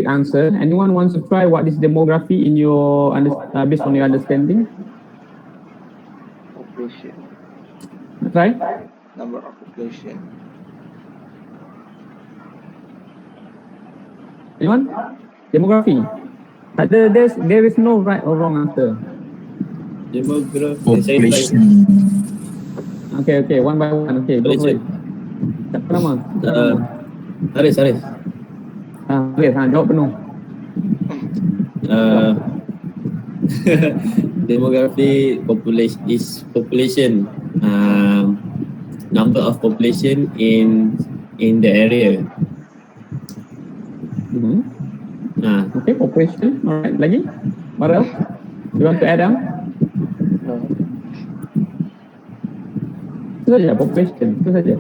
answer. Anyone wants to try what is demography in your based on your understanding? Population. Try. Number of population. Anyone? Demography. There is no right or wrong answer. Demography. Population. Okay, one by one. Okay, go for it. Siapa nama? Haris. Haris, jawab penuh. Demography is population, number of population in the area. Okay, population. Alright, lagi? What else? You want to add on? No. Itu saja, population. Itu saja.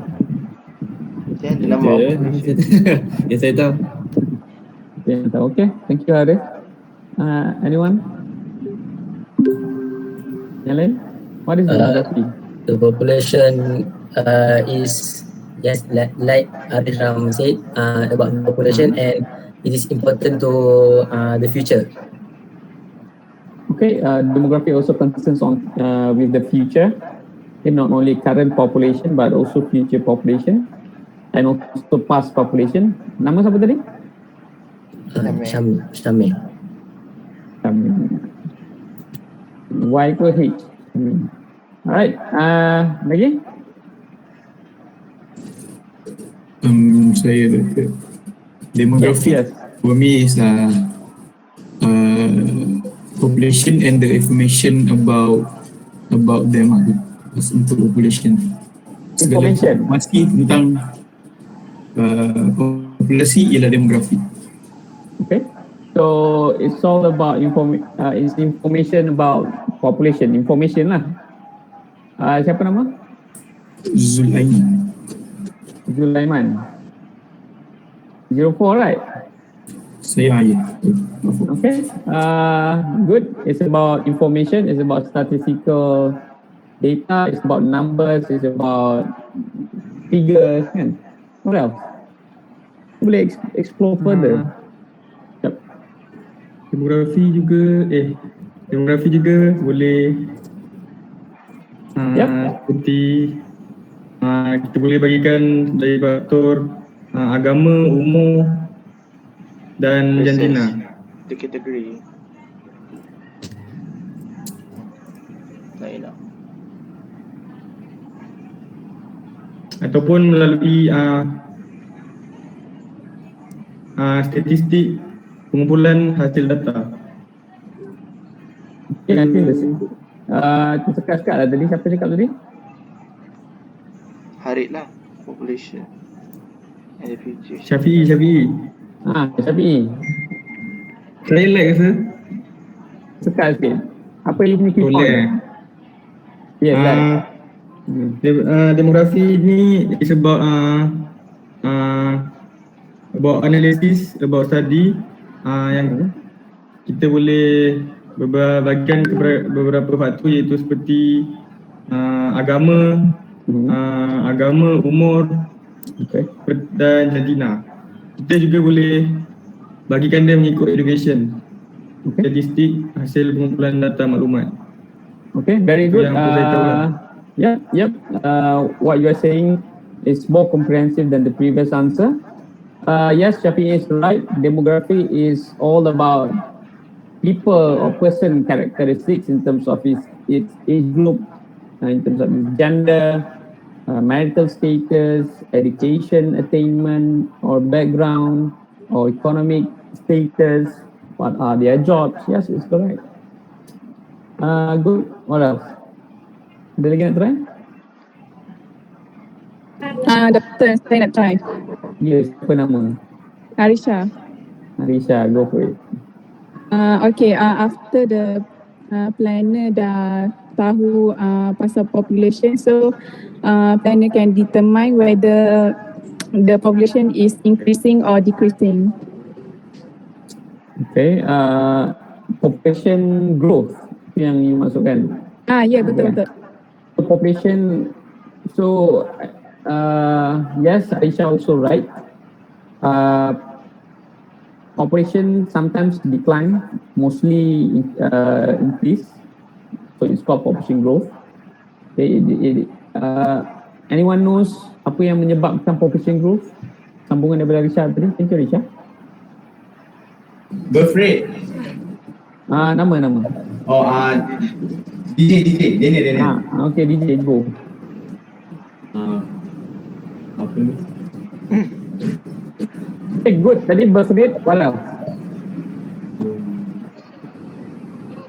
Then the number of population. Yang saya tahu. Okay, thank you Haris. Anyone? Yang lain? What is demography? The population is just like Haris Ram said about population, and it is important to the future. Okay, demography also concerns on with the future, not only current population but also future population and also past population. Nama siapa tadi? Syamil. Y ke H? Alright, lagi? Saya demography for me is population and the information about them untuk population. Segala informasi tentang populasi ialah demografi. Okay, so it's all about information about population. Information lah. Siapa nama? Zulaiman. 04, right? Saya Okay, good. It's about information, it's about statistical data, it's about numbers, it's about figures, kan? What else? Boleh explore further. Demografi juga boleh seperti kita boleh bagikan dari faktor agama, umur dan jantina. The category. Lain tak? Ataupun melalui statistik pengumpulan hasil data. Okay, nanti tersekat-sekat lah tadi. Siapa cakap tadi? Harid lah. Population and the future. Syafi'i. Syafi'i. Saya like rasa. Sekat sikit. Apa you punya key point? Yes, demografi ni is about analysis, about study yang kita boleh bagikan beberapa faktor, iaitu seperti agama, umur, dan jantina. Kita juga boleh bagikan dia mengikut education, statistik, hasil pengumpulan data maklumat. Okay, very good. What you are saying is more comprehensive than the previous answer. Yes, Shafi'i is right. Demography is all about people or person characteristics in terms of its age group, in terms of its gender, marital status, education attainment or background, or economic status, what are their jobs. Yes, it's correct. Good. What else? Ada lagi nak try? Doktor, saya nak try. Yes, apa nama? Arisha, go for it. Okay, after the planner dah tahu pasal population, so planner can determine whether the population is increasing or decreasing. Okay, population growth yang you masukkan. Ya, betul. Population, so yes, Aisha also right. population sometimes decline, mostly increase. So it's called population growth. Anyone knows apa yang menyebabkan population growth? Sambungan daripada Risha tadi. Thank you, Risha. Birth rate. Nama. Oh, DJ, Daniel. Okay, DJ, go. Apa ni? Okay, good. Tadi birth rate, what else?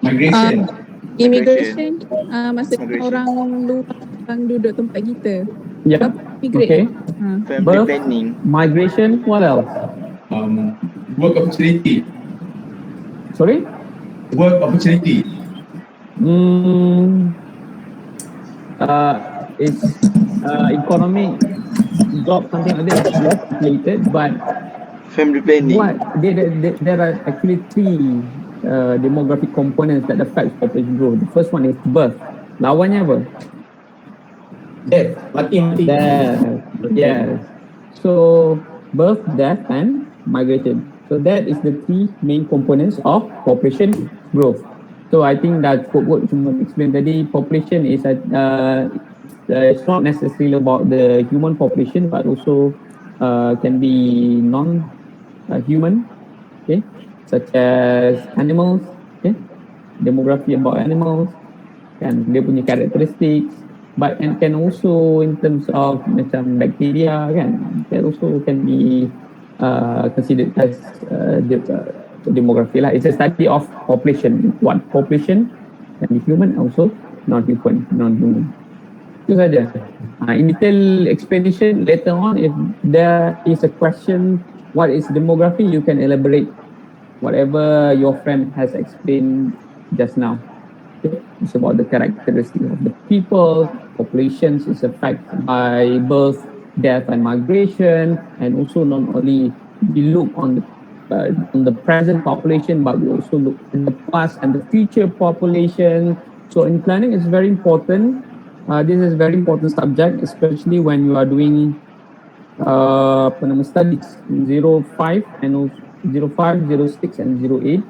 Migration. Immigration, maksudnya orang luar yang duduk tempat kita. Yeah. Migrate. Okay. Family Birth, planning. migration, what else? Work opportunity. Sorry? Work opportunity. It's economic job, something like that, less related, but Family planning. what there are actually three demographic components that affect population growth. The first one is birth. Lawannya apa? Death. Mati. Death. Yes. So birth, death, and migration. So that is the three main components of population growth. So I think that what cuma explain tadi, population is it's not necessarily about the human population, but also can be non-human, okay, such as animals, okay, demography about animals, kan dia punya characteristics, but and can also in terms of macam bacteria, kan, that also can be considered as demography lah. It's a study of population. What population can be human, also non-human. Itu saja. In detail explanation later on, if there is a question, what is demography, you can elaborate whatever your friend has explained just now. Okay? It's about the characteristics of the people, populations is affected by birth, death, and migration, and also not only we look on the present population, but we also look in the past and the future population. So in planning, it's very important. This is a very important subject, especially when you are doing studies in 05 and 05, 06, and 08.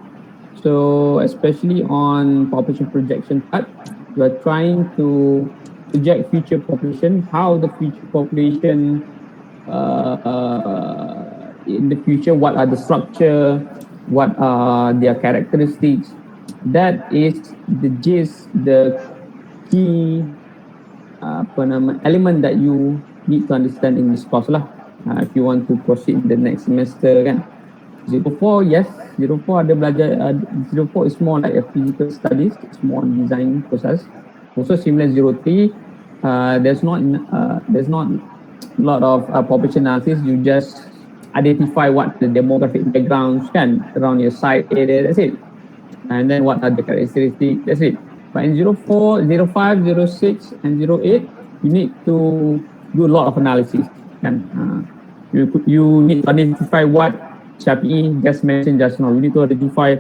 So especially on population projection part, you are trying to project future population, how the future population in the future, what are the structure, what are their characteristics. That is the gist, the key element that you need to understand in this course lah. If you want to proceed the next semester, kan. 04, yes, 04 ada belajar. 04 is more like a physical studies. It's more on design process. Also similar 03, there's not a lot of population analysis. You just identify what the demographic backgrounds can around your site area. That's it. And then what are the characteristics? That's it. But in 04, 05, 06, and 08, you need to do a lot of analysis. And you need to identify what Syafi'i just mentioned just now. You need to identify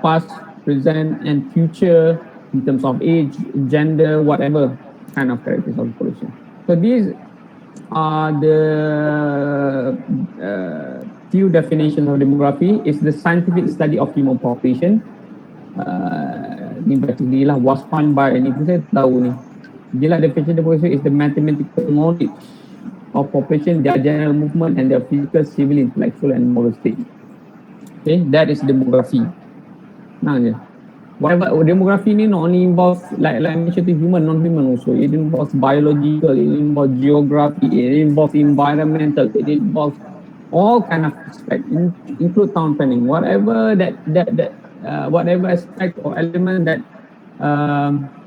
past, present, and future in terms of age, gender, whatever kind of characteristics of the population. So these are the few definitions of demography. Is the scientific study of human population. Ni basically lah was found by, ni pun saya tahu ni. Dia lah definition of population is the mathematical knowledge of population, their general movement, and their physical, civil, intellectual, and moral state. Okay, that is demography. Nah je. Whatever demography ni not only involves like I mentioned to human, non-human also. It involves biological, it involves geography, it involves environmental, it involves all kind of aspects, include town planning. Whatever whatever aspect or element that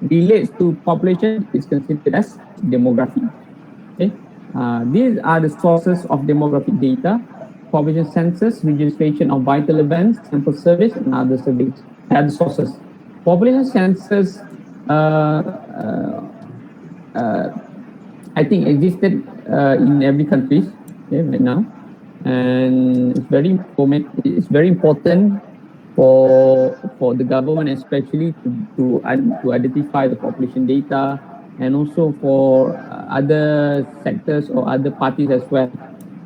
relates to population is considered as demography. Okay, these are the sources of demographic data: population census, registration of vital events, sample service, and other surveys. Other sources. Population census, I think existed in every country, okay, right now, and it's very important for the government, especially to identify the population data, and also for other sectors or other parties as well.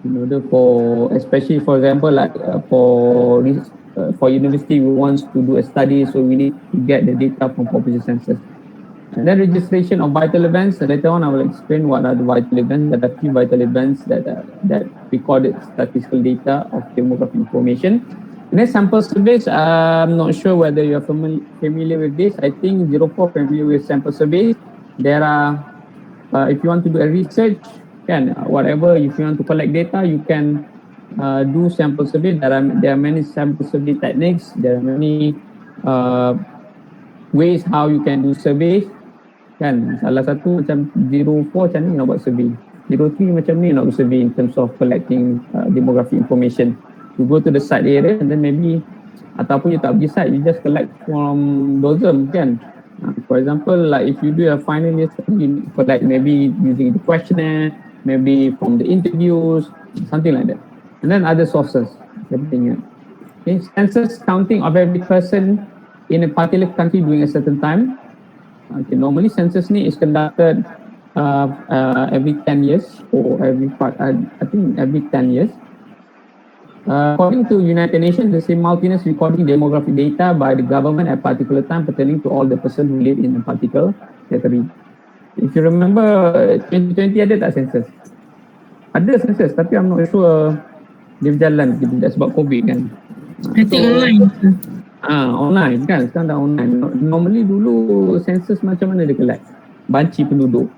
in order for, especially for example, like for university, we want to do a study, so we need to get the data from population census. And then registration of vital events. Later on, I will explain what are the vital events. There are few vital events that recorded statistical data of demographic information. And then sample surveys. I'm not sure whether you're familiar with this. I think 04 familiar with sample surveys. There are, if you want to do a research, whatever, if you want to collect data, you can do sample survey. There are many sample survey techniques. There are many ways how you can do surveys. Salah satu macam 04 macam ni nak buat survey, 03 macam ni nak buat survey in terms of collecting demographic information. You go to the site area and then maybe, ataupun you tak pergi site, you just collect from DOSM kan. For example, like if you do a final year study, you collect maybe using the questionnaire, maybe from the interviews, something like that. And then other sources, everything. Okay, census counting of every person in a particular country during a certain time. Okay, normally census ni is conducted every 10 years or I think every 10 years. According to United Nations, the simultaneous recording demographic data by the government at a particular time pertaining to all the person who live in a particular territory. If you remember, 2020 ada tak census? Ada census, tapi I'm not sure dia berjalan tidak sebab COVID kan. I think online. Online kan, sekarang dah online. Normally dulu census macam mana dia collect? Banci penduduk.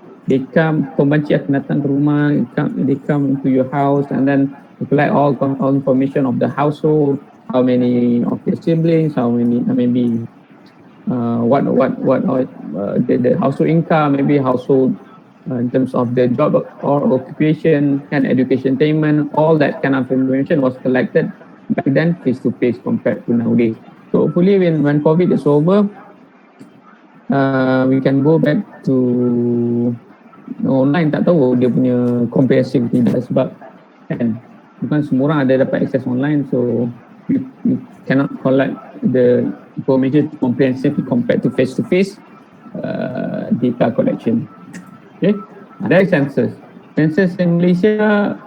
Pembanci akan datang ke rumah, they come into your house and then they collect all information of the household, how many of your siblings, how many, maybe the household income, maybe household in terms of the job or occupation and education payment, all that kind of information was collected back then face to face compared to nowadays. So hopefully when COVID is over, we can go back to online. Tak tahu dia punya comprehensive tidak sebab kan bukan semua orang ada dapat akses online, so you cannot collect the information comprehensively compared to face data collection. Okay, ada census. Census in Malaysia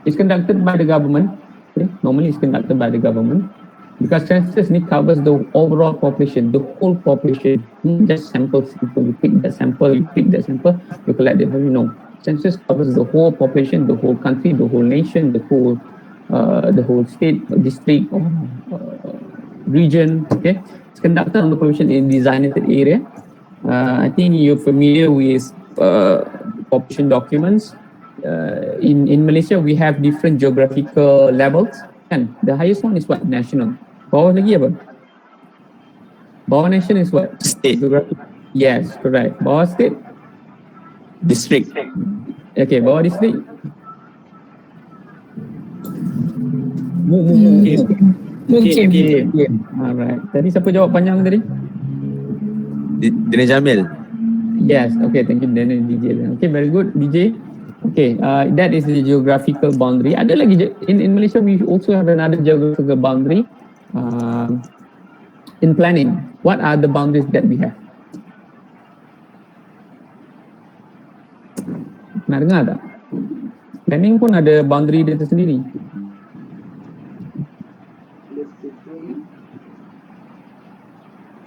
is conducted by the government. Okay. Normally it's conducted by the government because census ni covers the overall population, the whole population, just samples. You pick that sample, you collect it. No, census covers the whole population, the whole country, the whole nation, the whole state, district, or region. Okay, it's conducted on the population in designated area. I think you're familiar with population documents. In Malaysia, we have different geographical levels. And the highest one is what? National. Bawah lagi apa? Bawah nation is what? State. Yes, correct. Bawah state? District. Okay, bawah district? Mungkin. Alright. Tadi siapa jawab panjang tadi? Dina Jamil. Yes, okay, thank you Daniel DJ. Okay, very good DJ. Okay, that is the geographical boundary. Ada lagi in Malaysia, we also have another geographical boundary in planning. What are the boundaries that we have? Pernah dengar tak? Planning pun ada boundary dia tersendiri.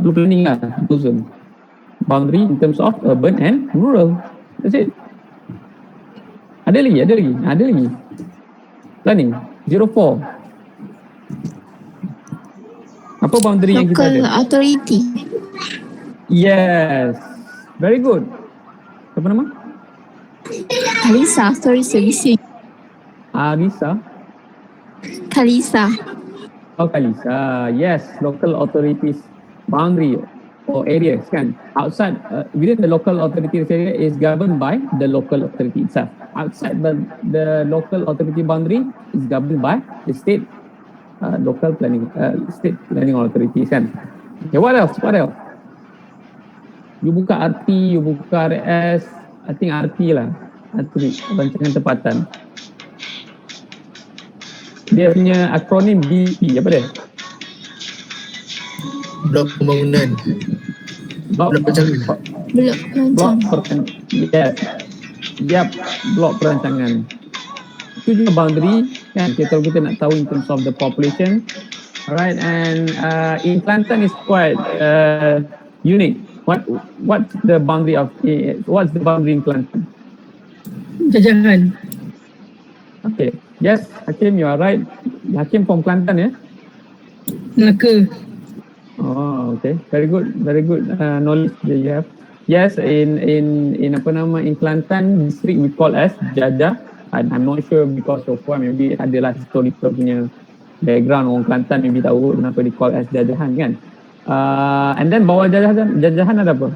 Perlu planning lah, boundary in terms of urban and rural. That's it. Ada lagi. Planning 04. Apa boundary yang kita ada? Local authority. Yes. Very good. Apa nama? Kalisa, sorry servicing. Arisa. Kalisa. Oh, Kalisa. Yes, local authorities boundary or areas kan. Outside, within the local authority area is governed by the local authority itself. Outside the local authority boundary is governed by the state state planning authorities kan. Okay, what else? You buka RT, you buka RS, I think RT lah. Rancangan tempatan. Dia punya akronim BP, apa dia? Blok pembangunan. Blok Blok perancangan. Blok, yes. Yap, blok perancangan. Itu juga boundary kan, kalau kita nak tahu in terms of the population. Alright, and in Kelantan is quite unique. What's the boundary in Kelantan? Jajahan. Okay, yes, Hakim, you are right. Hakim from Kelantan, ya? Melaka. Oh, okay, very good knowledge that you have. Yes, in Kelantan district we call as Jajah. I'm not sure because of what, maybe adalah historical punya background orang Kelantan, maybe tahu kenapa di call as Jajahan kan. And then bawah Jajahan ada apa?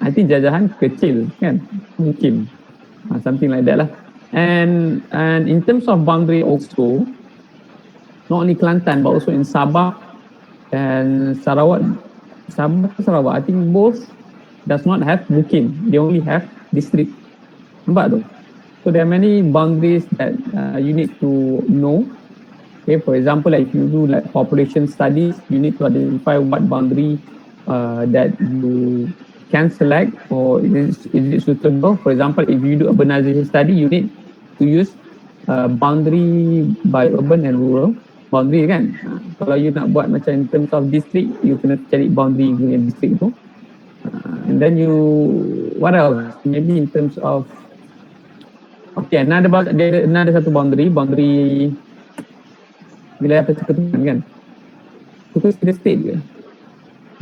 I think Jajahan kecil kan, mungkin something like that lah. And in terms of boundary also, not only Kelantan but also in Sabah and Sarawak, I think both does not have mukim, they only have district. Nampak tu? So there are many boundaries that you need to know. Okay, for example, like if you do like population studies, you need to identify what boundary that you can select, or is it suitable. For example, if you do urbanization study, you need to use boundary by urban and rural boundary kan. Kalau you nak buat macam in terms of district, you kena cari boundary punya district tu. And then what else? Maybe in terms of, okay, another satu boundary bila apa ketutupan kan? Itu kira state ke?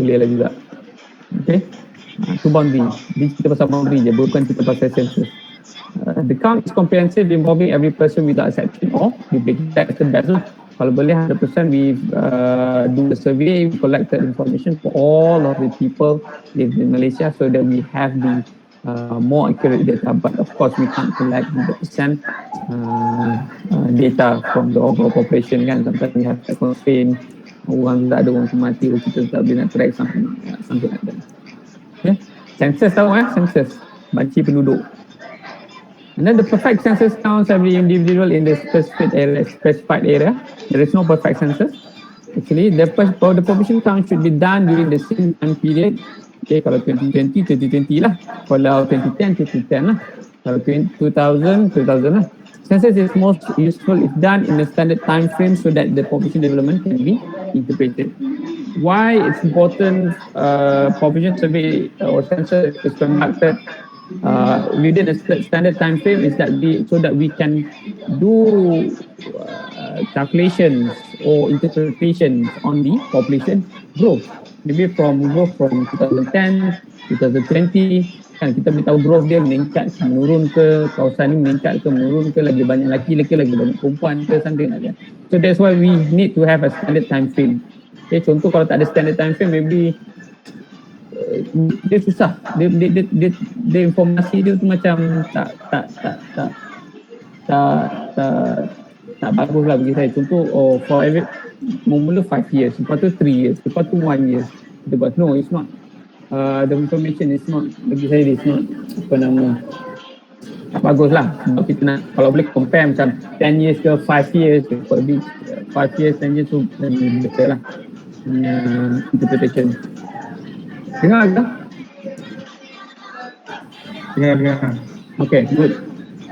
Boleh lah juga. Okay, itu boundary. Jadi kita pasal boundary je, bukan kita pasal census. The count is comprehensive, involving every person without exception, or we break that the best. Kalau boleh 100% we do the survey, we collected information for all of the people in Malaysia so that we have the more accurate data. But of course we can't collect 100% data from the overall population kan. Sometimes we have that constraint, orang tak ada orang mati, kita tak boleh nak track something like that. Okay, census tahu census, banci penduduk. And then the perfect census counts every individual in the specified area. There is no perfect census. Actually, the population count should be done during the same time period. Okay, kalau 2020 lah. Kalau 2010 lah. Kalau 2000 lah. Census is most useful if done in a standard time frame so that the population development can be interpreted. Why it's important population survey or census is conducted within a standard time frame is that so that we can do calculations or interpretations on the population growth. Maybe growth from 2010, 2020, kan kita boleh tahu growth dia meningkat, menurun ke, kawasan ni meningkat ke, menurun ke, lagi banyak lelaki ke, lagi banyak perempuan ke, something like that. So that's why we need to have a standard time frame. Okay, contoh kalau tak ada standard time frame, maybe dia susah, dia informasi dia tu macam tak bagus lah bagi saya. Contoh, for every mula 5 years, lepas tu 3 years, lepas tu 1 year. But no, it's not. The information is not, bagi saya it's not tak bagus lah. Sebab kita nak, kalau boleh compare macam 10 years ke 5 years, 5 years, 10 years tu lebih better lah interpretation. Dengar ke? Dengar. Okay, good.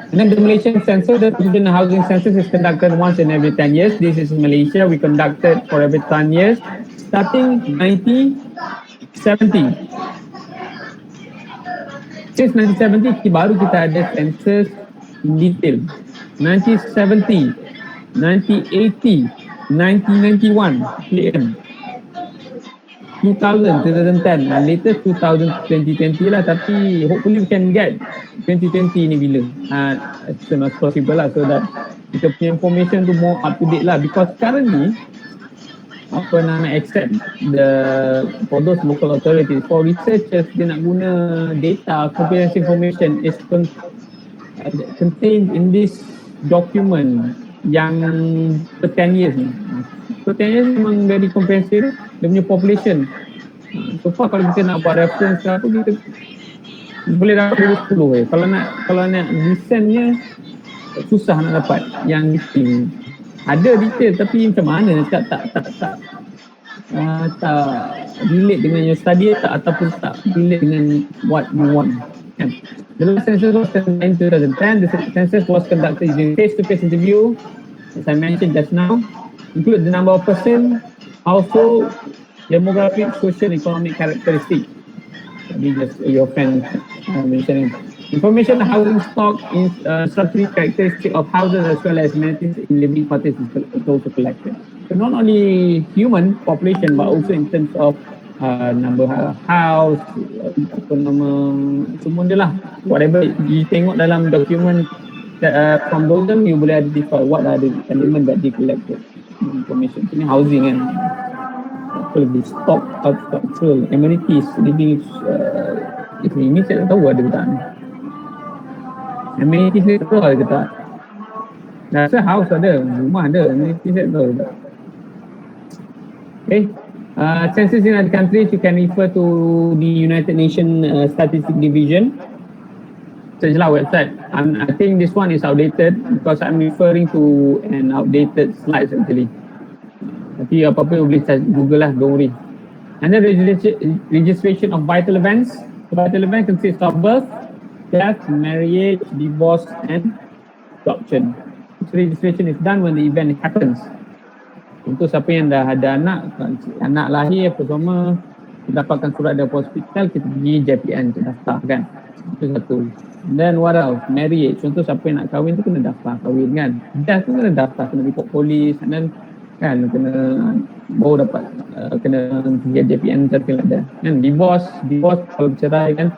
And then the Malaysian census, the population and housing census is conducted once in every 10 years. This is Malaysia. We conducted for every 10 years, starting 1970. Since 1970, baru kita ada census in detail. 1970, 1980, 1991, PM. 2010 and later 2020 lah, tapi hopefully we can get 2020 ni bila as soon as possible lah, so that kita punya information tu more up to date lah, because currently accept for those local authorities, for researchers dia nak guna data, comprehensive information is contained in this document yang per 10 years ni. So 10 years memang very comprehensive dia punya population. So far kalau kita nak buat reference ke apa, kita boleh dapat 10 Kalau nak recentnya susah nak dapat yang detail. Ada detail tapi macam mana tak tak relate dengan your study tak, ataupun tak relate dengan what you want. Kan? The last census was conducted in 2010. The census was conducted using face-to-face interview, as I mentioned just now, include the number of person, household, demographic, social, economic characteristics. Tadi just your friend mentioning. Information on housing stock, structural characteristic of houses as well as amenities in living quarters is also collected. So not only human population but also in terms of number house, apa nama, semua dia lah. Whatever you tengok dalam dokumen from those you boleh identify what are the element that they collected information. Ini housing kan. Apa lagi? Stock, structural, amenities, living, ini saya tak tahu ada ke tak ni. Amenities ni tahu ada ke tak? Rasa house ada, rumah ada, amenities saya tahu tak. Okay. Census in other countries, you can refer to the United Nations Statistic Division. Sejelah website. I think this one is outdated because I'm referring to an outdated slides actually. Tapi apa-apa boleh Google lah, don't worry. And then registration of vital events. Vital event consists of birth, death, marriage, divorce, and adoption. This registration is done when the event happens. Untuk siapa yang dah ada anak lahir apa semua, dapatkan surat dari hospital, kita pergi JPN untuk daftar kan. Itu satu. And then what else? Marriage. Contoh siapa yang nak kahwin tu kena daftar kahwin kan. Death tu kena daftar, kena report polis. And then kan kena baru dapat kena pergi JPN certificate ada. Kan divorce kalau bercerai kan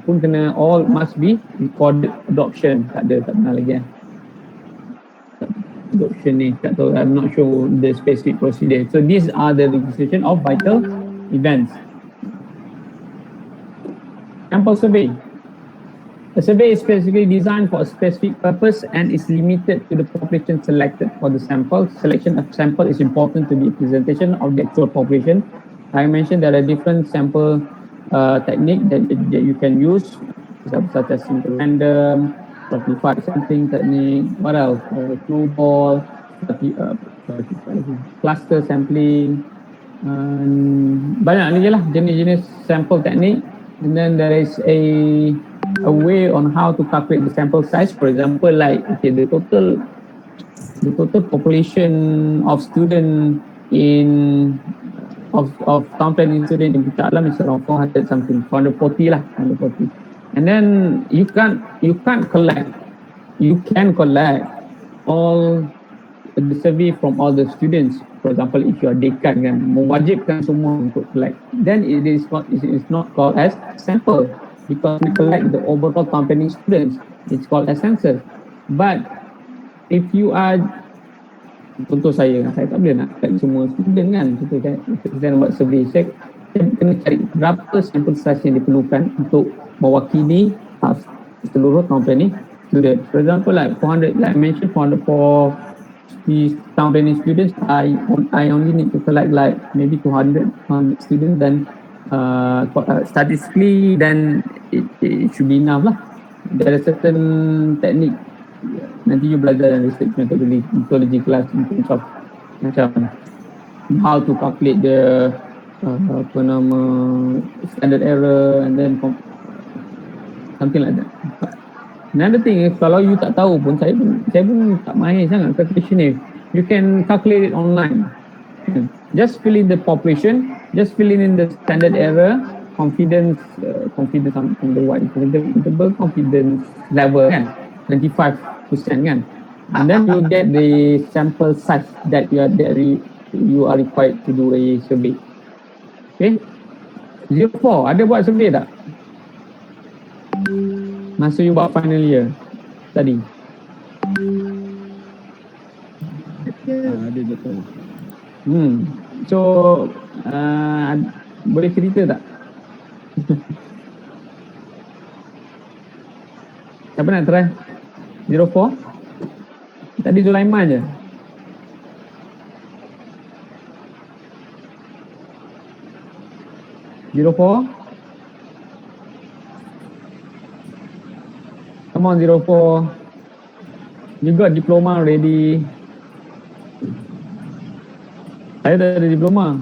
pun kena all must be recorded. Adoption tak pernah lagi kan. Adoption ni tak tahu, I'm not sure the specific procedure. So these are the registration of vital events. Sample survey. A survey is specifically designed for a specific purpose and is limited to the population selected for the sample. Selection of sample is important to the presentation of the actual population. I mentioned there are different sample technique that you can use, such as simple random, stratified sampling technique, what else? Snowball, cluster sampling, banyak lagi lah jenis-jenis sample technique. And then there is a way on how to calculate the sample size. For example, like okay, the total population of student in of town planning student in Puncak Alam is around 400 something, 440 lah, 440. And then you can collect all the survey from all the students. For example, if you are dekan kan, mewajibkan semua untuk collect, then it is not called as sample because we collect the overall town planning students. It's called as census. But if you are, contoh saya tak boleh nak collect semua student kan. Contoh saya nak buat survey, saya kena cari berapa sampel size yang diperlukan untuk mewakili seluruh town planning student. For example, like 400, like I mentioned, 400 for the town planning students, I only need to collect like maybe 200 students, then statistically then it should be enough lah. There are certain technique, nanti you belajar dalam research methodology class in terms of macam how to calculate the standard error and then something like that. Another thing is kalau you tak tahu pun, saya pun tak mahir sangat calculation ni. You can calculate it online. Just fill in the population, just fill in the standard error, confidence on the what interval, confidence level kan, 25% kan. And then you get the sample size that you are required to do a survey. Okay. 04, ada buat survey tak? Masa you buat final year tadi? Ada betul. So boleh cerita tak? Siapa nak try? 04? Tadi Sulaiman je. Come on 04. You got diploma already. Saya dah ada diploma.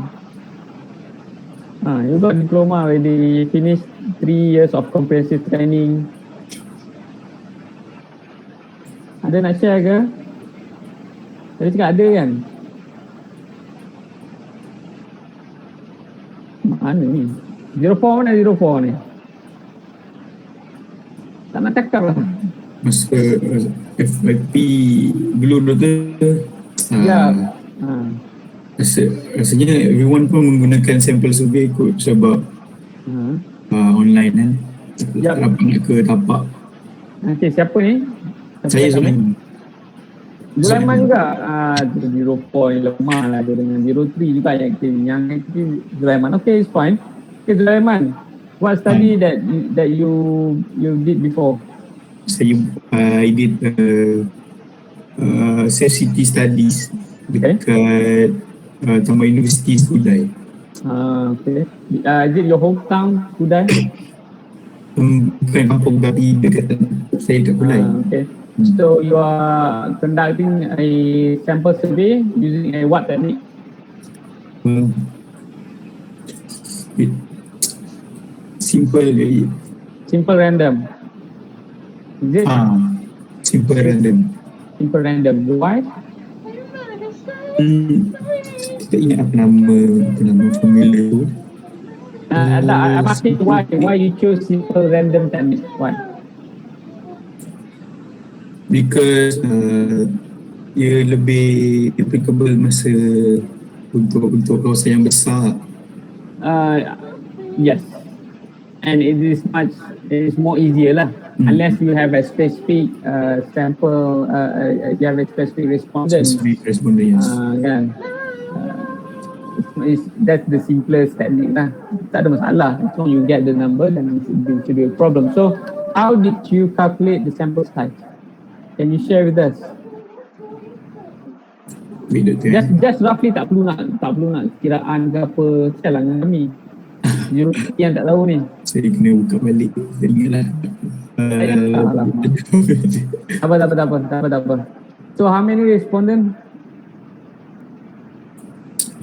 You got diploma already, finished 3 years of comprehensive training. Ada nak share ke? Tadi cakap ada kan? Mana ni? 04 mana 04 ni? Tak nak cakap lah. Masa FYP dulu tu Ya. rasanya everyone pun menggunakan sampel survey kot sebab online kan. Ya. Dapat nak ke tapak. Okay, siapa ni? Saya Sulaiman. Sulaiman juga. 04 yang lemah lah dia dengan 03 juga yang aktif. Yang aktif Sulaiman. Okay, it's fine. Okay, Sulaiman. What study that you did before? I did city studies dekat Tambah Universiti Skudai. Okay. Is it your hometown, Skudai? Bukan kampung tapi dekat saya kat Kulai. Okay. So you are conducting a sample survey using a what technique? Simple random. Is it? Simple random. Simple random. Why? Tak ingat apa nama formula tu. I'm asking why you choose simple random technique? Why? Because ia lebih applicable masa untuk kawasan yang besar. Yes, and it is more easier lah. Unless you have a specific sample, you have a specific respondent. Specific respondent, yes. Kan? That's the simplest technique lah. Tak ada masalah. As long you get the number, then it should be a problem. So, how did you calculate the sample size? Can you share with us? Just roughly, tak perlu nak kiraan ke apa. Share lah dengan kami. Yang tak tahu ni. Saya kena buka balik. Saya ingatlah. Tak apa. So how many respondent?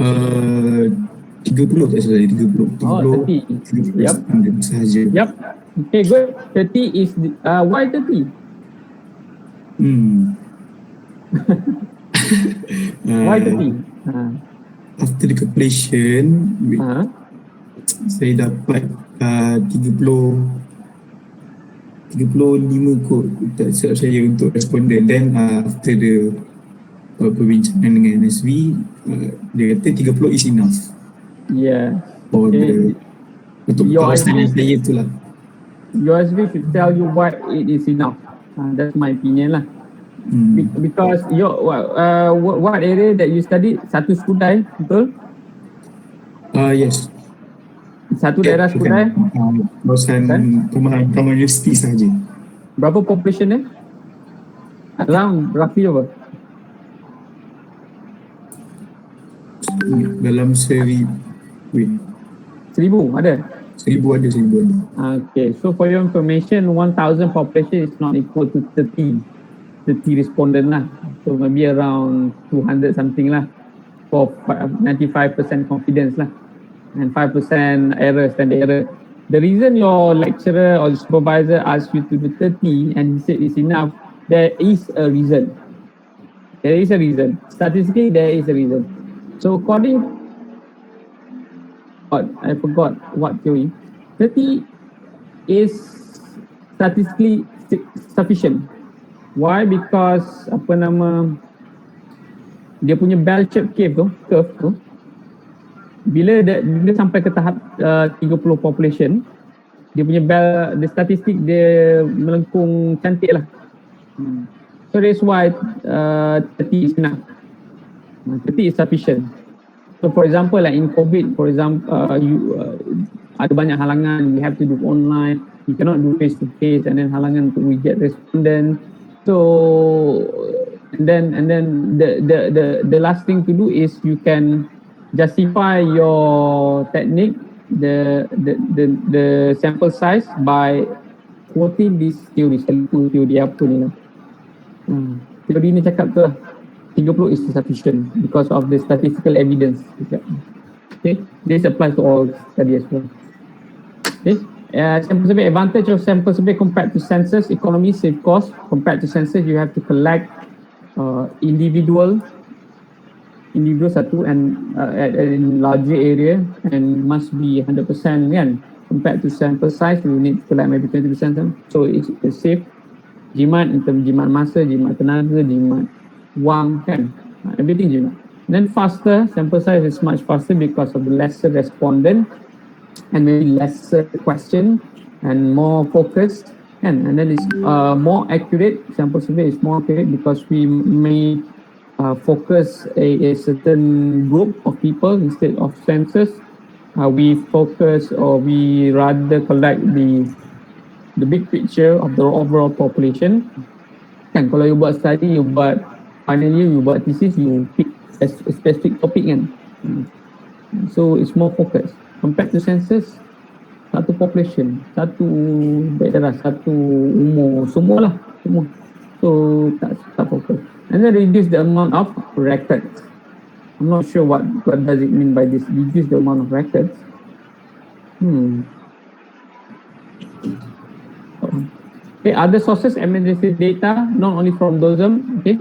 30 tak salah, 30. Oh, 30. Yep. Sahaja. Yep. Okay, good. 30 is why 30? Why 30? After the calculation, saya dapat 35 kot tak silap saya untuk responden. Then after the perbincangan dengan NSV, dia kata 30 is enough. Yeah. Untuk kawasan yang saya itulah. Your SV should tell you why it is enough. That's my opinion lah. Because what area that you studied? Satu Skudai, betul? Yes. Satu daerah Skudai? Kawasan Taman Universiti sahaja. Berapa population dia? Around roughly apa? Dalam 1,000 ada? 1,000 ada. Okay, so for your information, 1,000 population is not equal to 30 respondent lah. So maybe around 200 something lah for 95% confidence lah. And 5% error, standard error. The reason your lecturer or supervisor asked you to do 30 and he said it's enough, there is a reason. Statistically, there is a reason. So according, I forgot what theory. 30 is statistically sufficient. Why? Because dia punya bell shape curve tu, bila sampai ke tahap 30 population, dia punya the statistik dia melengkung cantik lah. So that's why 30 is enough. 30 is sufficient. So for example, like in COVID, for example, ada banyak halangan. We have to do online. You cannot do face to face, and then halangan untuk we get respondent. So and then the last thing to do is you can justify your technique, the sample size by quoting this theory. Teori apa ni lah. Teori ni cakap tu lah, 30 is sufficient because of the statistical evidence. Okay, this applies to all study as well. Okay, sample survey advantage of sample survey compared to census: economy, save cost. Compared to census, you have to collect individual satu and in larger area and must be 100% kan. Compared to sample size, you need to collect maybe 20%. So it's safe. Jimat in terms jimat masa, jimat tenaga, jimat wang kan. Everything jimat. Then faster, sample size is much faster because of the lesser respondent and maybe lesser question and more focused, and then it's more accurate. Sample survey is more accurate because we may focus a certain group of people instead of census. We focus, or we rather collect the big picture of the overall population. Kan kalau you buat study, you buat final year, you buat thesis, you pick a specific topic kan. So it's more focused compared to census. Satu population, satu daerah, satu umur, semua. So tak fokus. And then reduce the amount of records. I'm not sure what does it mean by this, reduce the amount of records. Okay, other sources administrative data, not only from DOSM. Okay,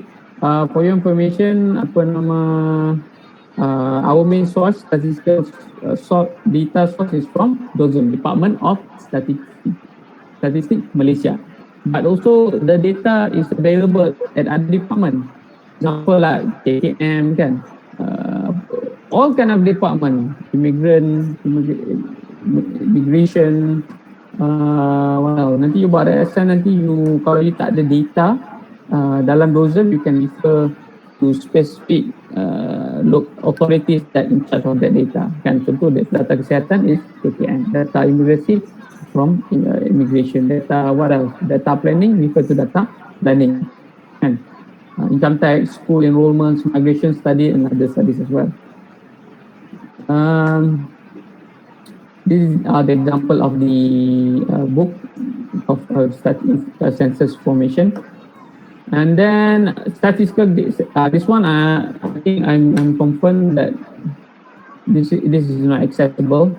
for your information, our main source, statistical data source is from DOSM, Department of Statistics Malaysia. But also the data is available at other departments. Example like KKM kan, all kind of department, immigration, nanti you buat RSN, nanti you kalau you tak ada data dalam DOSM, you can refer to specific authorities that in charge of that data. Kan contoh data kesihatan is KKM, data imigrasi from immigration, data what else, data planning refer to data planning, kan. Income tax, school enrollments, migration study and other studies as well. These are the example of the book of census formation. And then statistical, this one I think I'm confirmed that this is not accessible.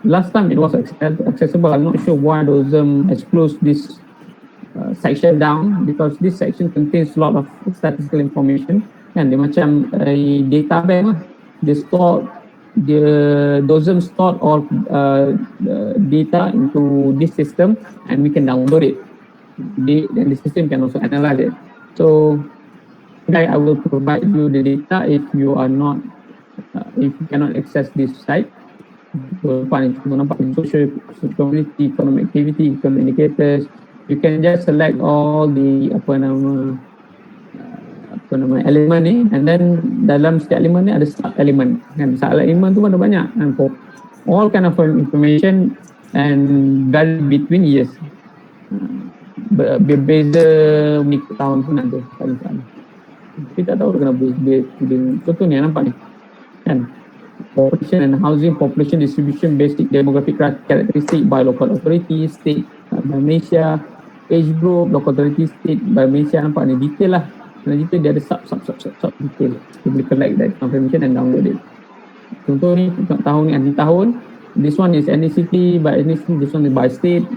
Last time it was accessible. I'm not sure why DOSM has closed this section down, because this section contains a lot of statistical information, and dia macam data bank lah. DOSM stored all data into this system, and we can download it. And the system can also analyze it. So today I will provide you the data if you are not, if you cannot access this site. Social community, economic activity, economic indicators. You can just select all the elemen ni, and then dalam setiap elemen ni ada sub elemen kan. Sub elemen tu ada banyak kan, for all kind of information and vary between years. Berbeza mengikut tahun pun ada. Kita tahu kenapa contoh ni nampak ni kan. Population and housing, population distribution, basic demographic characteristic by local authority, state by Malaysia, age group, local authority, state by Malaysia. Nampak ni detail lah. Dan detail dia ada sub detail. You boleh collect that information and download it. Contoh ni tahun ni anti tahun. This one is ethnicity by ethnicity, this one is by state.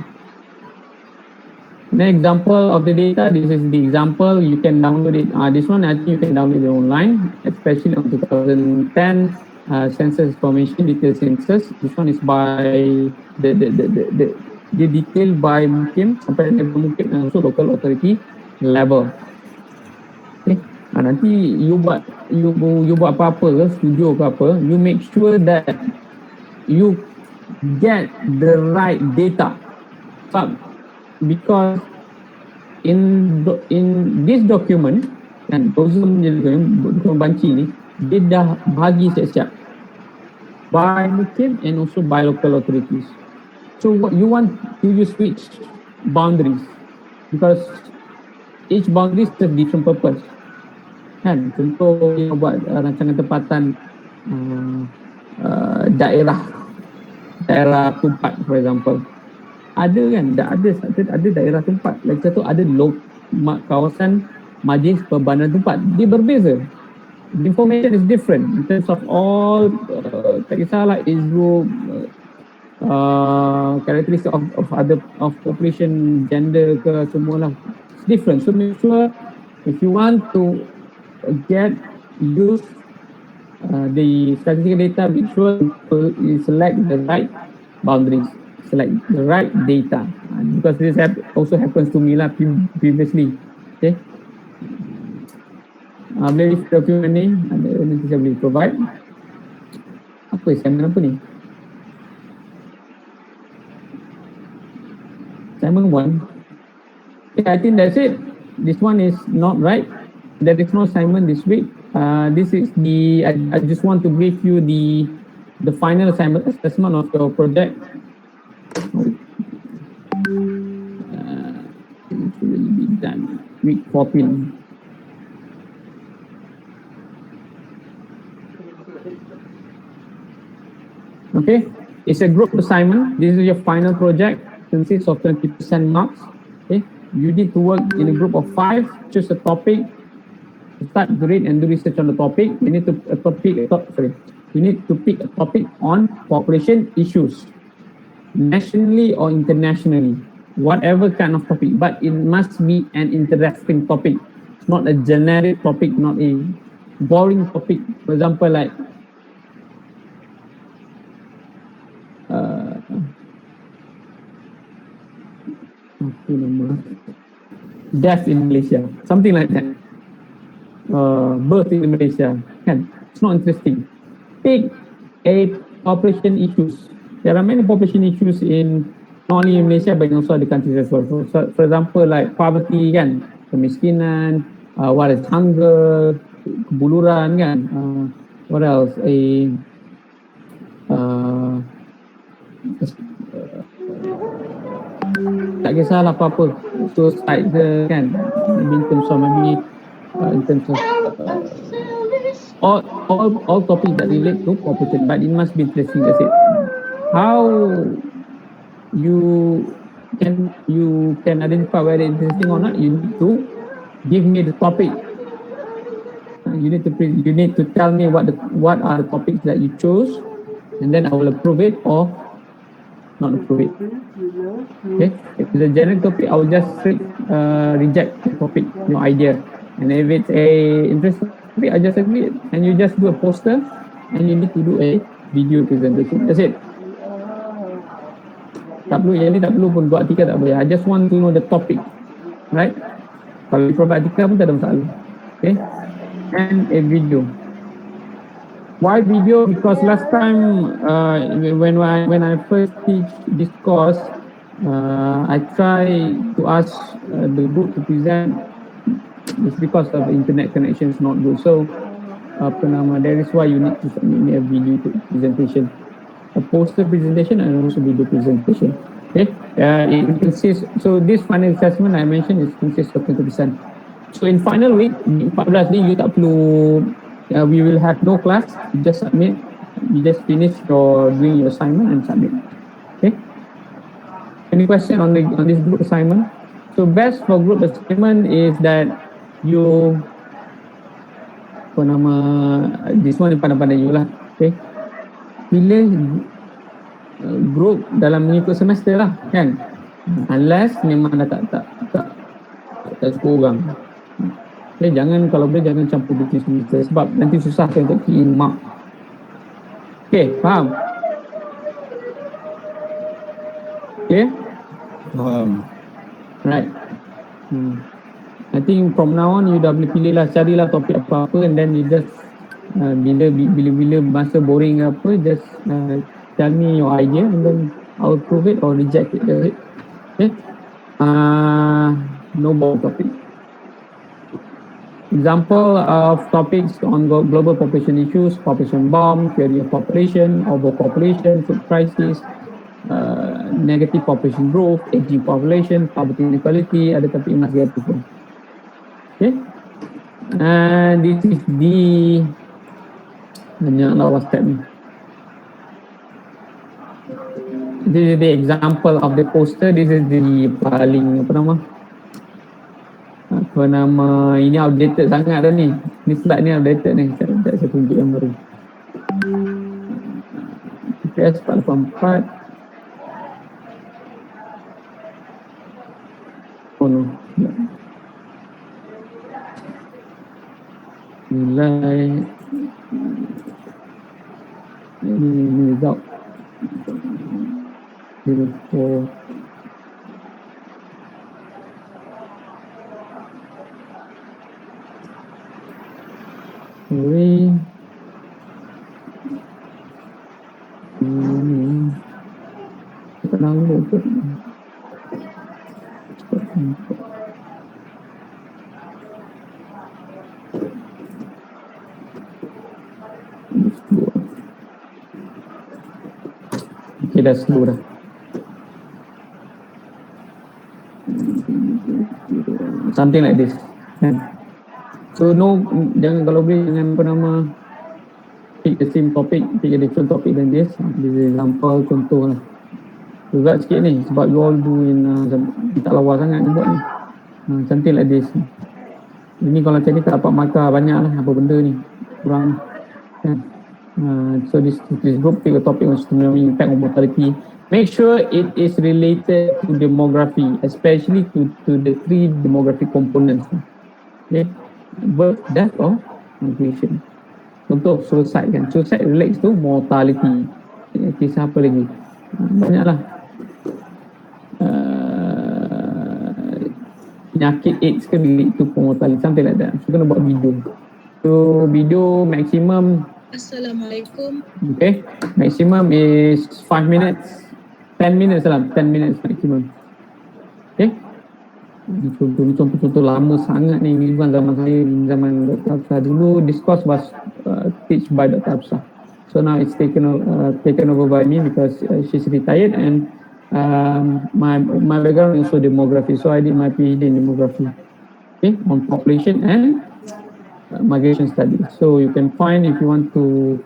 An example of the data, this is the example, you can download it. This one I think you can download it online, especially on 2010 census information, detail census. This one is by the detail by mungkin sampai level mungkin, and also local authority level. Okay. Nanti you buat apa-apa ke, studio ke apa, you make sure that you get the right data. Because in this document, kan, DOSM dokumen banci ni, dia dah bagi siap-siap by mungkin and also by local authorities. So what you want to use which boundaries, because each boundary serve different purpose. Kan, contoh you buat rancangan tempatan daerah tempat, for example. Ada kan, ada daerah tempat. Lagi satu ada kawasan majlis perbandaran tempat. Dia berbeza. the information is different in terms of all tak kisahlah age group, characteristic of other of population, gender ke semua lah, it's different. So make sure if you want to use the statistical data, make sure you select the right boundaries, select the right data, because this also happens to me lah previously. Okay, boleh lift dokumen ni, nanti saya boleh provide. Apa assignment apa ni? Assignment 1. Okay, I think that's it. This one is not right. There is no assignment this week. This is the, I just want to brief you the final assignment assessment of your project. It will be done week 14. Okay, it's a group assignment. This is your final project. Consists of 20% marks. Okay, you need to work in a group of 5. Choose a topic. Start to read and do research on the topic. You need to You need to pick a topic on population issues, nationally or internationally, whatever kind of topic, but it must be an interesting topic. It's not a generic topic, not a boring topic. For example, like death in Malaysia, something like that. Birth in Malaysia, it's not interesting. Pick a population issues. There are many population issues in not only in Malaysia but also other countries as well. So, for example, like poverty, kemiskinan, what is hunger, kebuluran, what else? Tak kisahlah apa-apa, suicide in terms of maybe in terms of all topics that relate to population, but it must be interesting. That's it. How you can identify whether it's interesting or not? You need to give me the topic. You need to tell me what are the topics that you chose, and then I will approve it or not approve it. Okay, if it's a general topic, I will just reject the topic, your idea. And if it's a interesting topic, I just agree it. And you just do a poster, and you need to do a video presentation. That's it. Tak perlu, yang ni tak perlu pun buat artikel, tak boleh. I just want to know the topic, right? Kalau provide artikel pun tak ada masalah. Okay, and a video. Why video? Because last time when I first teach this course, I try to ask the group to present. It's because of the internet connection is not good. So, that is why you need to submit me a video presentation, a poster presentation, and also video presentation. Okay, it consists. So this final assessment I mentioned is consists of 20%. So in final week, 14 ni you tak perlu. We will have no class. You just submit. You just finish doing your assignment and submit. Okay. Any question on this group assignment? So best for group assignment is that you this one yang pandai-pandai you lah. Okay, pilih group dalam mengikut semester lah, unless memang dah tak cukup orang. Okay, kalau boleh jangan campur business semester, sebab nanti susah untuk key in mark. Okay, faham? Okay, Faham. right. I think from now on you dah boleh pilih lah, carilah topik apa-apa, and then you just bila masa boring apa, just tell me your idea and then I'll approve it or reject it. Okay, no more topic. Example of topics on global population issues: population bomb, theory of population, overpopulation, food crisis, negative population growth, aging population, poverty inequality. Ada topik yang masih ada pun. Okay, and this is the banyaklah WhatsApp ni. This is the example of the poster. This is the paling apa nama, ini outdated sangat dah ni. Ni slide ni outdated ni. Saya tunjuk yang baru. TPS 484. Oh no. Nilai ini result 04. Ini tenang dulu. Okay, dah slow dah. Something like this. So no, jangan, kalau boleh jangan apa nama, pick the same topic, pick a different topic than this. This is example, contoh lah. Juga sikit ni sebab you all do in tak lawa sangat ni buat ni. Something like this. Ini kalau macam ni tak dapat markah banyak lah, apa benda ni kurang kan. So this group pick a topic on systemic impact on mortality. Make sure it is related to demography, especially to the 3 demographic components. Okay, birth, death or migration. Contoh suicide kan, suicide relates to mortality. Kisah apa lagi? Banyaklah. Penyakit AIDS ke relate to mortality, something like that. So kena buat video. So video maximum. Assalamualaikum. Okay, maximum is 5 minutes. 10 minutes lah, 10 minutes maximum. Okay. Contoh lama sangat ni, ini bukan zaman saya, zaman Dr. Hafsah. Dulu this course was teach by Dr. Hafsah. So now it's taken over by me because she's retired, and my background is also demography. So I did my PhD in demography, okay, on population and migration studies. So you can find, if you want to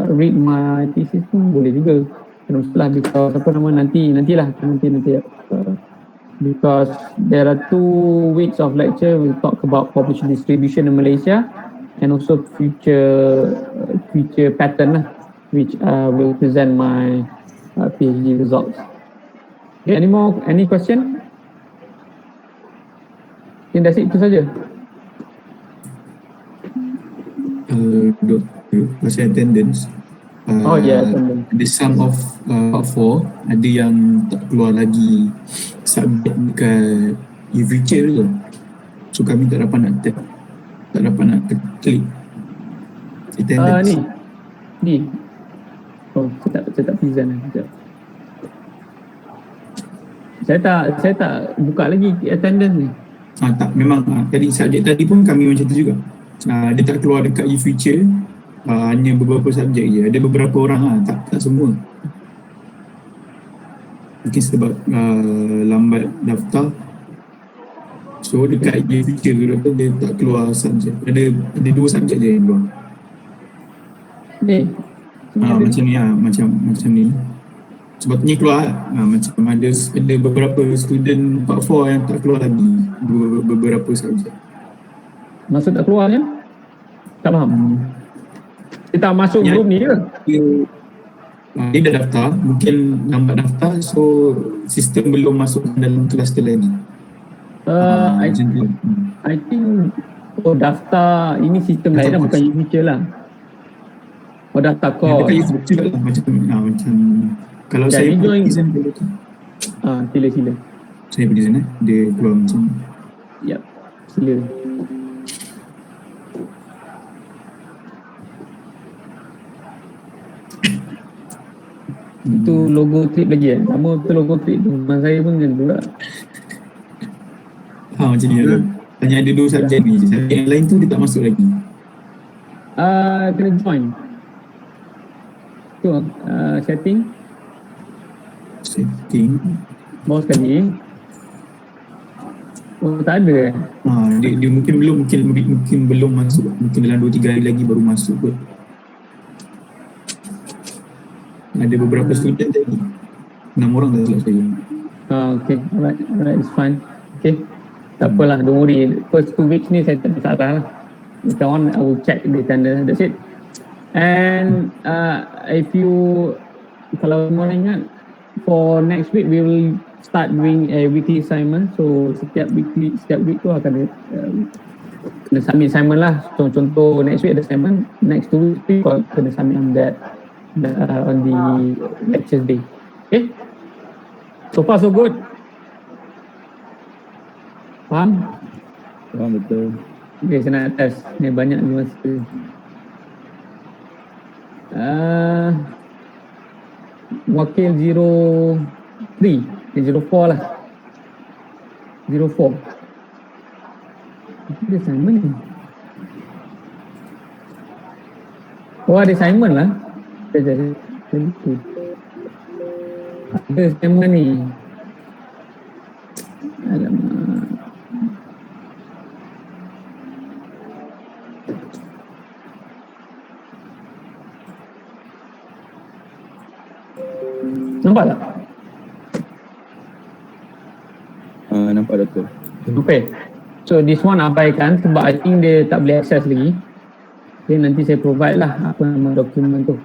read my thesis pun boleh juga. Teruslah, because apa nama, nantilah because there are 2 weeks of lecture. We'll talk about population distribution in Malaysia and also future pattern lah, which will present my PhD results. Okay, any question? I think that's it, itu saja. Pasal attendance. Oh yeah, attendance. The sum of part 4 ada yang tak keluar lagi subjek dekat e-feature tu. So kami tak dapat nak klik attendance. Ni. Oh, saya tak present lah. Saya tak buka lagi attendance ni. Tak, memang tadi subjek tadi pun kami macam tu juga. Dia tak keluar dekat e-feature. Hanya beberapa subjek je. Ada beberapa orang tak semua. Mungkin sebab lambat daftar. So dekat e-feature tu dia tak keluar subjek. Ada 2 subjek je yang keluar. Ni. Macam ni macam ni. Sebabnya keluar macam ada beberapa student part 4 yang tak keluar lagi beberapa subjek. Maksud tak keluar kan? Tak faham. Dia tak masuk group ni ke? Dia dah daftar, mungkin lambat daftar, so sistem belum masuk dalam kluster lagi. I think daftar ini sistem lain lah, bukan e-feature lah. Daftar course. Bukan e-feature lah, macam kalau saya join. Sila. Saya pergi sana, dia keluar macam. Yep, sila. Itu logo trip lagi kan? Sama betul logo trip tu. Memang saya pun macam tu lah. Macam ni lah. Hanya ada 2 subjek ni. Subjek yang lain tu dia tak masuk lagi. Kena join. Tu setting. Bawah sekali. Oh, tak ada. Dia mungkin belum masuk. Mungkin dalam 2-3 hari lagi baru masuk kot. Ada beberapa student tadi. 6 orang tak salah saya. Okay, alright, it's fine. Okay. Tak apalah, don't worry. First 2 weeks ni saya tak ada masalah lah. Later on, I will check the tender. That's it. And if you, kalau mau ingat, for next week we will start doing a weekly assignment. So setiap week tu akan kena submit assignment lah. So, contoh next week ada assignment, next 2 weeks kena submit on that on the lectures day. Okay? So far so good. Faham? Faham betul. Okay, saya nak test. Ni banyak ni masa. Wakil 03, 04 lah. 04. Ada assignment ni. Oh, ada assignment lah. Sekejap. Ada assignment ni. Alamak. Nampak tak? Nampak Doktor. Okay. So this one abaikan sebab I think dia tak boleh access lagi. Okay, nanti saya provide lah apa nama dokumen tu.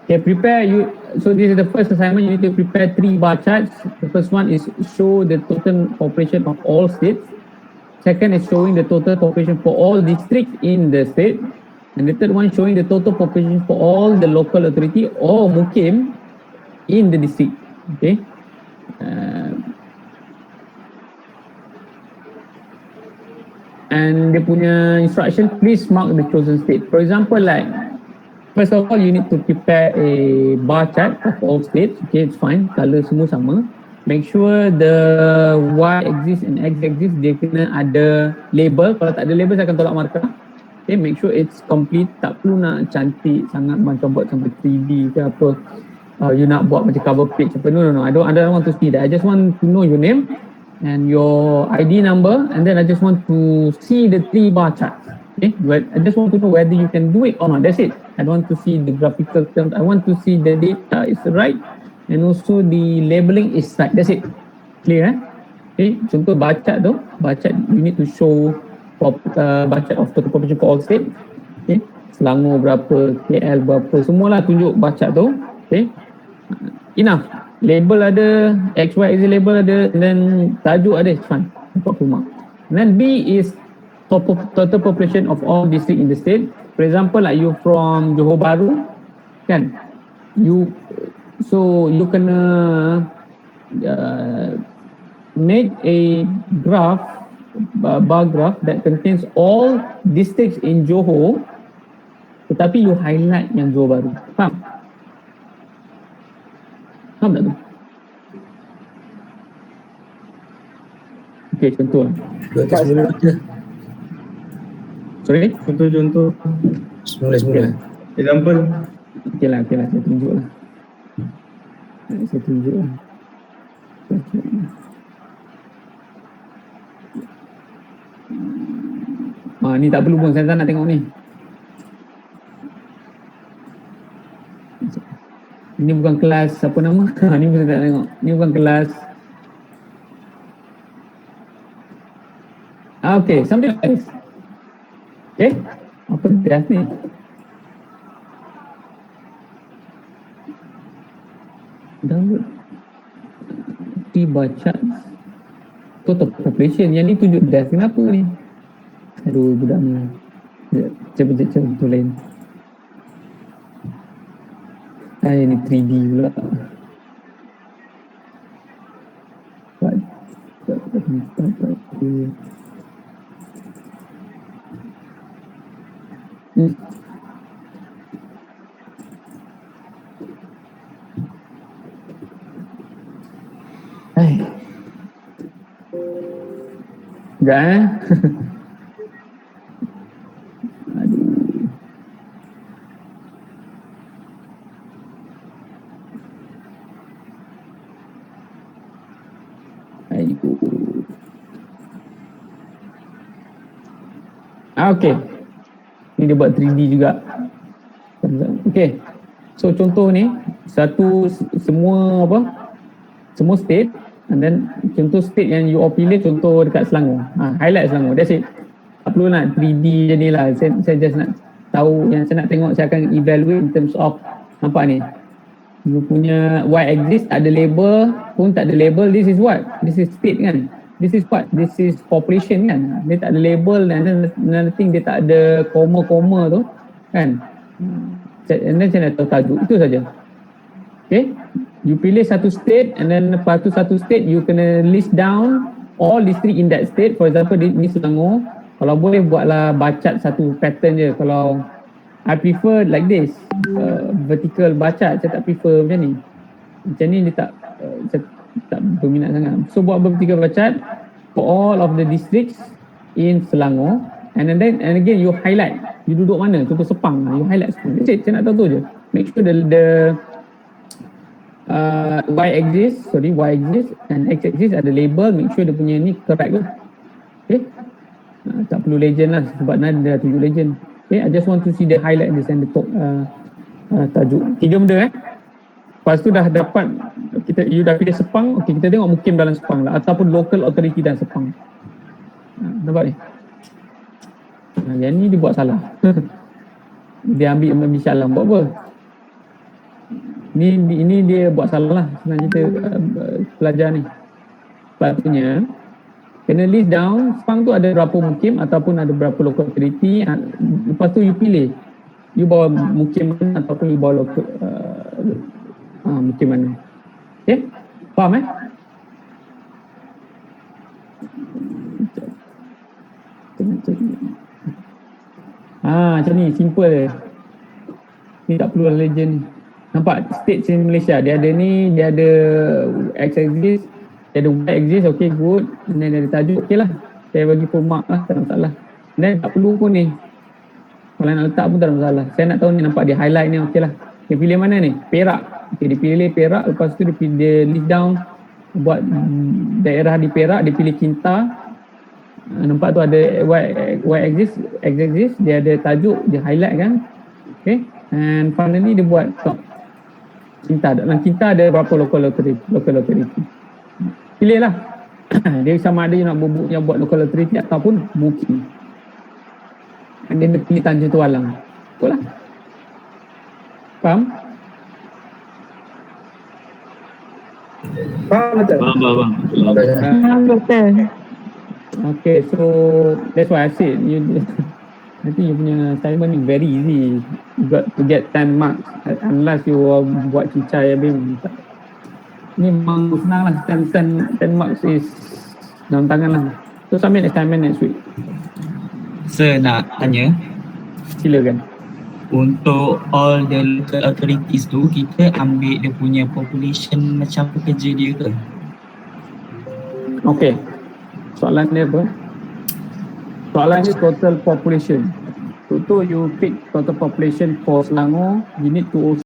Okay, prepare you. So this is the first assignment. You need to prepare 3 bar charts. The first one is show the total population of all states. Second is showing the total population for all districts in the state. And the third one showing the total population for all the local authority or mukim in the district. Okay. And dia punya instruction, please mark the chosen state. For example, like first of all, you need to prepare a bar chart of all states. Okay, it's fine. Color semua sama. Make sure the Y axis and X axis dia kena ada label. Kalau tak ada label, saya akan tolak markah. Okay, make sure it's complete. Tak perlu nak cantik sangat macam buat sampai 3D ke apa. You nak buat macam cover page apa. No. I don't want to see that. I just want to know your name and your ID number, and then I just want to see the 3 bar chart. Okay, I just want to know whether you can do it or not. That's it. I don't want to see the graphical terms. I want to see the data is right and also the labeling is right. That's it. Clear? Okay, contoh bar chart tu, bar chart you need to show bar chart of total population for all state. Okay, Selangor berapa, KL berapa, semualah tunjuk bar chart tu. Okay, enough. Label ada, XY label ada, and then tajuk ada, it's fine. 40 mark. And then B is total population of all district in the state. For example, like you from Johor Bahru, kan? So you kena make a graph, bar graph that contains all districts in Johor, tetapi you highlight yang Johor Bahru. Faham? Faham tak tu? Okay, contoh lah. Sorry? Contoh. Semula. Example. Okay lah, saya tunjuk lah. Ni tak perlu pun, saya tak nak tengok ni. Ini bukan kelas apa nama? Ni pun saya tak tengok. Ni bukan kelas. Okay, something like this. Okay, apa dia ni? Download. Bar chart. Total population. Yang ni tunjuk death. Kenapa ni? Aduh, budak ni. Cepat lain. Ni 3D pula. Sekejap Aduh. Okay. Ni dia buat 3D juga. Okay. So contoh ni, semua state And then contoh state yang you all pilih, contoh dekat Selangor. Highlight Selangor, that's it. Tak perlu nak 3D je ni lah. Saya just nak tahu, yang saya nak tengok, saya akan evaluate in terms of, nampak ni, you punya y-axis tak ada label pun, tak ada label, this is what? This is state kan? This is what? This is population kan? Dia tak ada label, and then another thing, dia tak ada koma-koma tu kan? And then saya nak tahu tajuk, itu saja. Okay, you pilih satu state, and then lepas tu satu state you kena list down all district in that state. For example, ni Selangor, kalau boleh buatlah bacat satu pattern je. Kalau I prefer like this, vertical bacat, saya tak prefer macam ni. Macam ni dia tak, saya tak berminat sangat. So buat vertical bacat for all of the districts in Selangor, and then again you highlight, you duduk mana, contoh Sepang, you highlight Sepang. That's it, saya nak tahu tu je. Make sure the y-axis and x-axis ada label, make sure dia punya ni correct lah. Okay, tak perlu legend lah sebab nanti dah tunjuk legend. Okay, I just want to see the highlight this and the top tajuk. 3 benda Lepas tu dah dapat, you dah pilih Sepang, okay, kita tengok mukim dalam Sepang lah, ataupun local authority dalam Sepang. Nampak ni? Yang ni dia buat salah. Dia ambil Shalam, buat apa? Ini dia buat salah lah senang cerita, pelajar ni. Sepatutnya kena list down Sepang tu ada berapa mukim ataupun ada berapa local authority. Lepas tu you pilih, you bawa mukim mana ataupun you bawa local mukim mana. Okay, faham macam ni, simple je. Ni tak perlu legend ni. Nampak states in Malaysia, dia ada ni, dia ada x-axis, dia ada y-axis, okay good, and then dia ada tajuk, okay lah, saya bagi full mark lah, tak ada masalah. Dan tak perlu pun ni, kalau nak letak pun tak ada masalah. Saya nak tahu ni, nampak dia highlight ni, okay lah. Dia pilih mana ni? Perak. Okay, dia pilih Perak, lepas tu dia list down, buat daerah di Perak, dia pilih Kinta. Nampak tu ada y-axis, x-axis, dia ada tajuk, dia highlight kan. Okay, and finally dia buat top Kinta. Dalam Kinta ada berapa local authority. Pilih lah. Dia sama ada you nak buat local authority ataupun mukim. And then dia pilih Tanjung Tualang. Betul lah. Faham? Faham betul? Faham betul. Okay, so that's why I said I think you punya assignment ni very easy. You got to get 10 marks unless you buat cicai habis. Ni memang senang lah, 10 marks is dalam tangan lah. So submit assignment next week. Sir nak tanya, silakan. Untuk all the local authorities tu, kita ambil dia punya population macam pekerja dia ke? Okay, soalan dia apa? Soalan ni total population. Contoh you pick total population for Selangor, you need to also